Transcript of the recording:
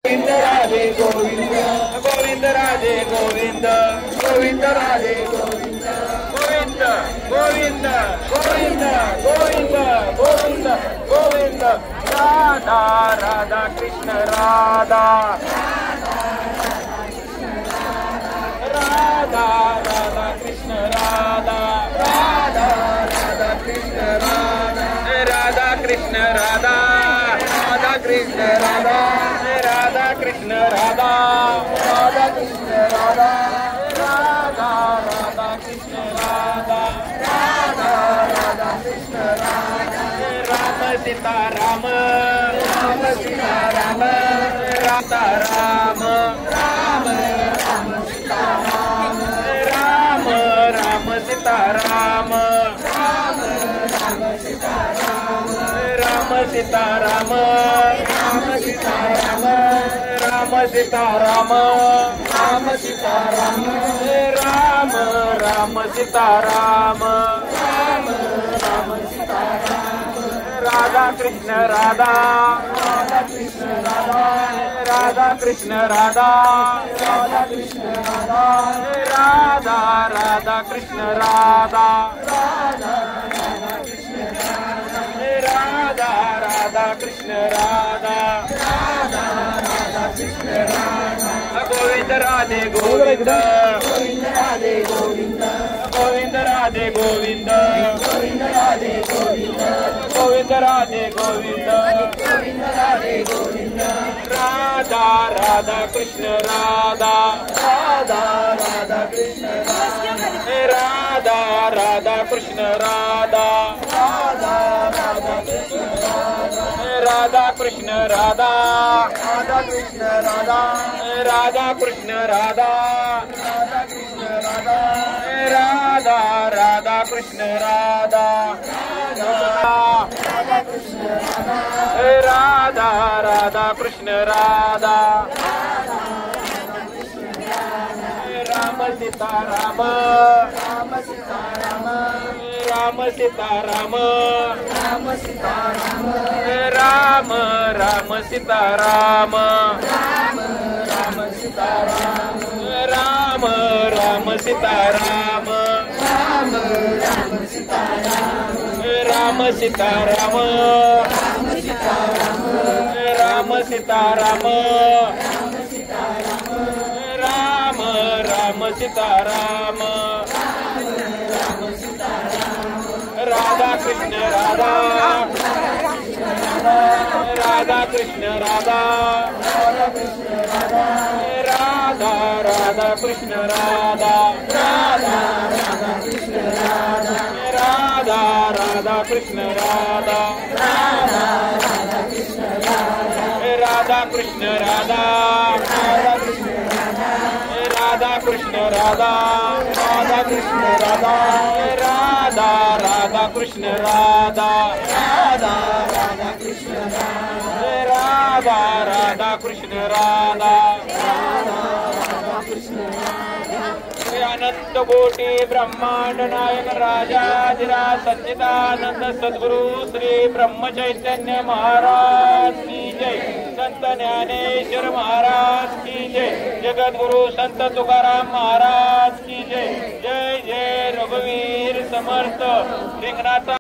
गोविंद राधे गोविंद गोविंद राधे गोविंद गोविंद राधे गोविंद गोविंद गोविंद गोविंद गोविंद गोविंद गोविंद राधा राधा कृष्ण राधा राधा राधा कृष्ण राधा राधा राधा कृष्ण राधा राधा कृष्ण राधा राधा कृष्ण राधा राधा कृष्ण राधा राधा कृष्ण राधा राधा राधा कृष्ण राधा राधा राधा कृष्ण राधा राम सीता राम राम सीता राम राधा राम राम राम सीता राम राम राम सीता राम राम राम सीता राम राम सीता राम राम सीता राम राम सीता राम राम सीता राम राम राम सीता राम राम राम सीता राम राधा कृष्ण राधा राधा कृष्ण राधा राधा कृष्ण राधा राधा कृष्ण राधा राधा राधा कृष्ण राधा राधा राधा कृष्ण राधा राधा कृष्ण राधा राधा राधा कृष्ण राधा गोविंद राधे गोविंद गोविंद राधे गोविंद गोविंद राधे गोविंद गोविंद राधे गोविंद गोविंद राधे गोविंद गोविंद राधे गोविंद राधा राधा कृष्ण राधा राधा राधा कृष्ण राधा राधा कृष्ण राधा राधा राधा कृष्ण राधा कृष्ण राधा राधा कृष्ण राधा राधा कृष्ण राधा राधा कृष्ण राधा राधा राधा कृष्ण राधा राधा कृष्ण राधा राधा कृष्ण राधा राम सीता राम राम सीता राम राम सीता राम राम सीता राम राम राम सीता राम राम राम सीता राम राम राम सीता राम राम राम सीता राम राम सीता राम राम सीता राम राम सीता राम राम सीता राम राम राम सीता राम राम सीता राम राधा कृष्ण राधा राधा कृष्ण राधा राधा कृष्ण राधा राधा राधा कृष्ण राधा राधा राधा कृष्ण राधा राधा राधा कृष्ण राधा राधा राधा कृष्ण राधा राधा कृष्ण राधा राधा कृष्ण राधा राधा कृष्ण राधा राधा कृष्ण राधा राधा राधा कृष्ण राधा राधा राधा कृष्ण राधा राधा कृष्ण राधा राधा राधा कृष्ण अनंत कोटि ब्रह्मांड नायक राजाधिराज सच्चिदानंद सद्गुरु श्री ब्रह्म चैतन्य महाराज की जय। संत ज्ञानेश्वर महाराज की जय। जगद्गुरु संत तुकाराम महाराज की जय। जय जय रघुवीर समर्थ रिंगणाचा